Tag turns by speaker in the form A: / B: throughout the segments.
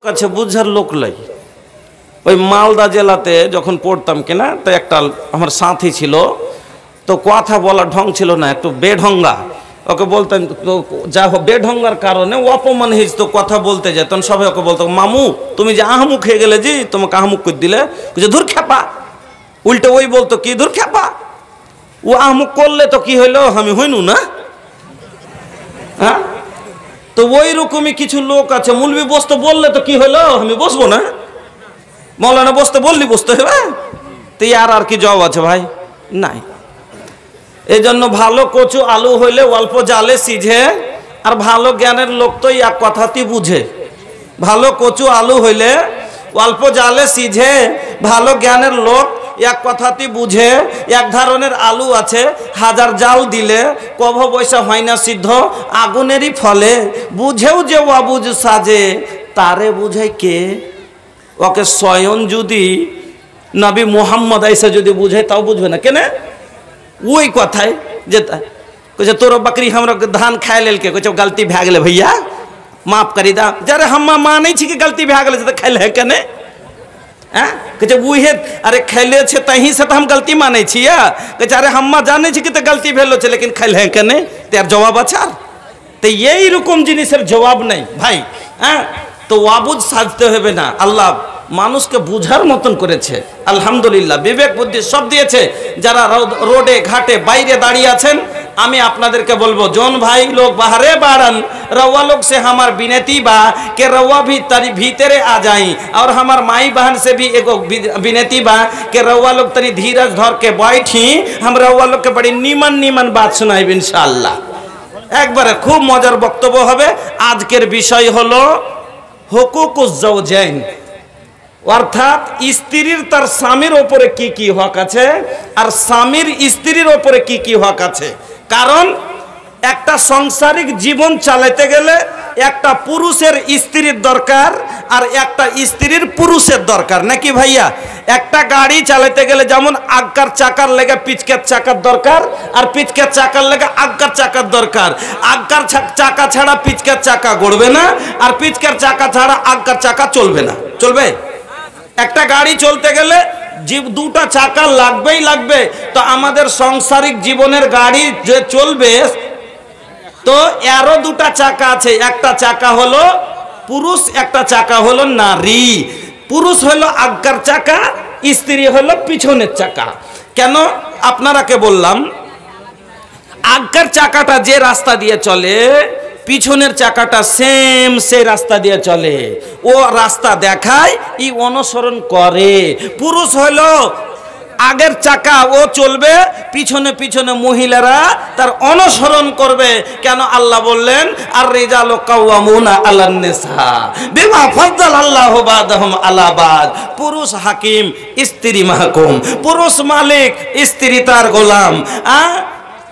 A: কাছে বুঝার লোক লাই। ওই মালদা জেলাতে যখন পড়তাম কিনা, তো একটা আমার সাথী ছিল, তো কথা বলার ঢং ছিল না, একটু বেঢঙ্গা। ওকে বলতেন, যা বেঢঙ্গার কারণে অপমান হয়েছে, তো কথা বলতে যায়, তখন সবাই ওকে বলতো, মামু তুমি যে আহমুখ হয়ে গেলে, জি তোমাকে আহমুখ করে দিলে, যে ধুর খেপা। উল্টে ওই বলতো কি, ধুর খেপা, ও আহমুখ করলে তো কি হইলো, আমি হইনু না। হ্যাঁ, তো ওই রকমই কিছু লোক আছে, মুলবি বসতে বললে তো কি হলো, আমি বসবো না। মৌলানা বসতে বললি বসতে হবে, তো আর কি জবাব আছে ভাই? নাই। এই জন্য ভালো কচু আলু হইলে অল্প জালে সিঝে, আর ভালো জ্ঞানের লোক তো এক কথাতেই বুঝে। ভালো কচু আলু হইলে অল্প জালে সিঝে, ভালো জ্ঞানের লোক এক কথাতেই বুঝে। এক ধরনের আলু আছে, হাজার জাল দিলে কভ পয়সা হয় না সিদ্ধ, আগুনেরই ফলে বুঝেও যে অবুঝ সাজে, তারে বুঝাই কে? ওকে স্বয়ং যদি নবী মোহাম্মদ আইসা যদি বুঝে, তাও বুঝবে না কেন? ওই কথায় যে कहे तोर बकरी हमरा धान खाए लेल के कहे गलती भै गेले भैया माफ करी दा जरे हम मानै छी कि गलती भै गेले त खाइल है कने हैं कहे उहे अरे खैले छे तही से तो हम गलती मानै छी या कहे अरे हम जानै छी कि त गलती भेलो छे लेकिन खाइल है कने तेर जवाब अच्छा तो यही रकम जिनिसের जवाब नहीं भाई हैं तो वाबुद साजते होबे ना अल्लाह मानुष के बुझार मतन करेছে আলহামদুলিল্লাহ विवेक बुद्धि सब दिएছে যারা रोडे घाटे বাইরে দাঁড়িয়ে আছেন আমি আপনাদেরকে বলবো जोन भाई लोग बाहरे बाड़न रवा लोग से हमार विनती बा के रवा भी तरी भीतरे आ जाई और हमार माई बहन से भी एगो विनती बा के रवा लोग तरी धीरज धर के बैठी हम रवा लोग के बड़ी नीमन नीमन बात सुनाइब इंशाअल्लाह एक बार खूब मजार बक्तव्य होबे आजकेर विषय हलो हुकुकुज ज़ौजैन अर्थात स्त्रीर तार स्वामीर ओपरे की हक आछे और स्वामीर स्त्रीर ओपरे की हक आछे कारण एकटा संसारिक जीवन चालाते गेले एकटा पुरुषेर स्त्रीर दरकार और एकटा स्त्रीर पुरुषेर दरकार नाकि भाइया एकटा गाड़ी चालाते गेले जेमन आगकार चाकार लेगे पिचकेर चाकार दरकार और पिचकेर चाकार लेगे आगकार चाकार दरकार आगकार चाका छाड़ा पिचकेर चाका गड़बे ना और पिचकेर चाका छाड़ा आगकार चाका चलबे ना चलबे একটা গাড়ি চলতে গেলে জীব দুটো চাকা লাগবেই লাগবে তো আমাদের সাংসারিক জীবনের গাড়ি যে চলবে তো এরও দুটো চাকা আছে একটা চাকা হলো পুরুষ একটা চাকা হলো নারী পুরুষ হলো আগকার চাকা স্ত্রী হলো পিছনের চাকা কেন আপনারাকে বললাম আগকার চাকাটা যে রাস্তা দিয়ে চলে পিছনের চাকাটা সেম সেই রাস্তা দিয়ে চলে ও রাস্তা দেখায় ই অনুসরণ করে পুরুষ হলো আগের চাকা ও চলবে পিছনে পিছনে মহিলারা তার অনুসরণ করবে কেন আল্লাহ বললেন আর রিজালু কাওয়ামুনা আলান নিসা বিমা ফাদ্দালাল্লাহু বাদাহুম আলা বাদ পুরুষ হাকিম স্ত্রী মাহকুম পুরুষ মালিক স্ত্রী তার গোলাম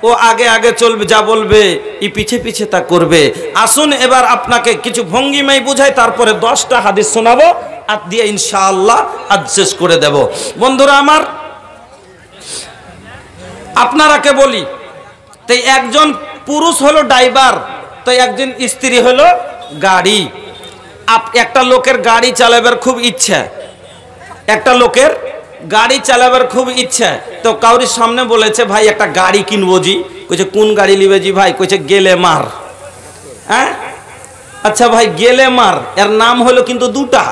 A: ও आगे आगे चलबे जा बोलबे इ पीछे पीछे ता करबे आसुन एबार आपनाके किछु भंगिमाई बुझाई तारपरे 10टा हादिस शोनाबो আর দিয়ে ইনশাআল্লাহ আজ শেষ করে দেব বন্ধুরা আমার আপনারাকে বলি তো একজন পুরুষ হলো ড্রাইভার তো একজন স্ত্রী হলো গাড়ি একটা লোকের গাড়ি চালাবার খুব ইচ্ছা একটা লোকের गाड़ी चालाबार खूब इच्छा तो काउरी सामने बोलेছে भाई एक गाड़ी किनबो जी कइছে कोन गाड़ी लिबे जी भाई कइছে गेले मार हैं अच्छा भाई गेले मार एर नाम हलो किन्तु दुटा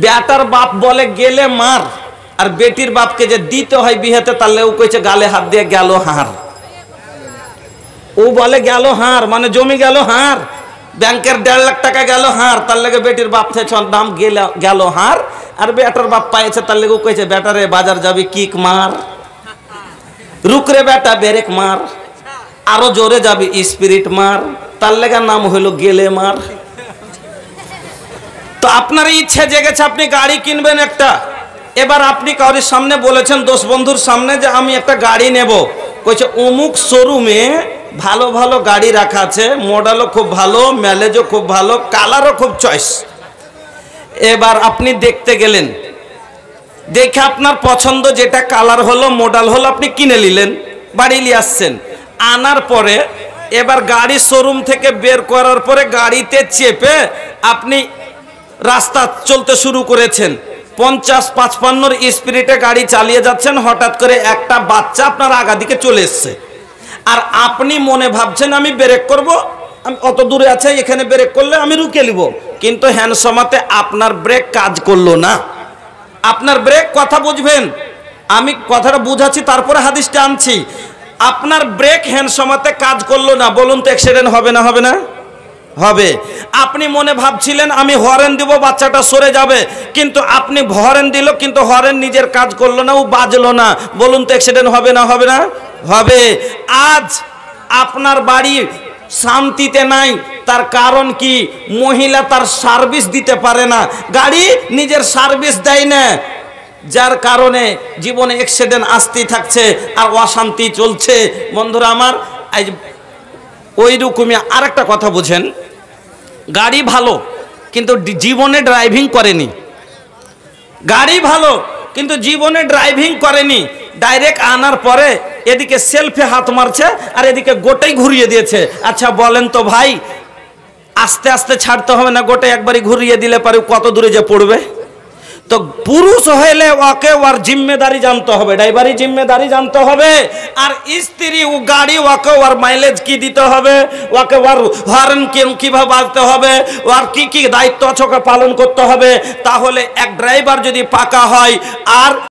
A: बेटार बाप बोले गेले मार और बेटिर बाप के जे दीते হয় বিয়েতে তাহলে ও কইছে গালে হাত দিয়ে গেল হার ও বলে গেল হার মানে জমি গেল হার ব্যাংকের 1.5 লাখ টাকা গেল হার তার লাগে বেটির বাপ থেকে দাম গেল হার আর বেটার বাপ পাইছে তার লাগে কইছে বেটা রে বাজার যাবি কিক মার রুক রে বেটা ব্রেক মার আরো জোরে যাবি স্পিরিট মার তার লাগা নাম হলো গেলে মার তো আপনার ইচ্ছা জেগেছে আপনি গাড়ি কিনবেন একটা এবার আপনি কারোর সামনে বলেছেন দোস্ত বন্ধুর সামনে যে আমি একটা গাড়ি নেব কইছে অমুক শোরুমে ভালো ভালো গাড়ি রাখা আছে মডেলও খুব ভালো মাইলেজও খুব ভালো কালারও খুব চয়েস এবার আপনি দেখতে গেলেন দেখে আপনার পছন্দ যেটা কালার হলো মডেল হলো আপনি কিনে নিলেন বাড়ি নিয়ে আসছেন আনার পরে এবার গাড়ি শোরুম থেকে বের করার পরে গাড়িতে চেপে আপনি রাস্তা চলতে শুরু করেছেন, 50-55 স্পিডে গাড়ি চালিয়ে যাচ্ছেন, হঠাৎ করে একটা বাচ্চা আপনার আগা দিকে চলে এসছে, আর আপনি মনে ভাবছেন আমি ব্রেক করব, আমি অত দূরে আছে, এখানে ব্রেক করলে আমি রুকে নিব, কিন্তু হ্যান্ডসমাতে আপনার ব্রেক কাজ করলো না। আপনার ব্রেক, কথা বুঝবেন, আমি কথাটা বুঝাচ্ছি তারপরে হাদিসটা আনছি। আপনার ব্রেক হ্যান্ডসমাতে কাজ করলো না, বলুন তো অ্যাক্সিডেন্ট হবে না হবে না? হবে। আপনি মনে ভাবছিলেন আমি হরেন দিব, বাচ্চাটা সরে যাবে, কিন্তু আপনি হরেন দিল, কিন্তু হরেন নিজের কাজ করলো না, ও বাজলো না, বলুন তো অ্যাক্সিডেন্ট হবে না হবে না? হবে। আজ আপনার বাড়ি শান্তিতে নাই, তার কারণ কি? মহিলা তার সার্ভিস দিতে পারে না, গাড়ি নিজের সার্ভিস দেয় না, যার কারণে জীবনে অ্যাক্সিডেন্ট আসতেই থাকছে আর অশান্তি চলছে। বন্ধুরা আমার, ওই রকমই আরেকটা কথা বুঝেন, গাড়ি ভালো কিন্তু জীবনে ড্রাইভিং করেনি, গাড়ি ভালো কিন্তু জীবনে ড্রাইভিং করেনি, ডাইরেক্ট আনার পরে এদিকে সেলফে হাত মারছে আর এদিকে গোটাই ঘুরিয়ে দিয়েছে। আচ্ছা বলেন তো ভাই, আস্তে আস্তে ছাড়তে হবে না, গোটাই একবারই ঘুরিয়ে দিলে পারে কত দূরে যে পড়বে? তো পুরুষ হইলে ওকে ওর জিম্মেদারি জানতে হবে, ড্রাইভারি জিম্মেদারি জানতে হবে, আর স্ত্রী ও গাড়ি ওকে ওর মাইলেজ কি দিতে হবে, ওকে ওর হর্ন কিভাবে বাজতে হবে, ওর কি কি দায়িত্ব আছে ওকে পালন করতে হবে। তাহলে এক ড্রাইভার যদি পাকা হয় আর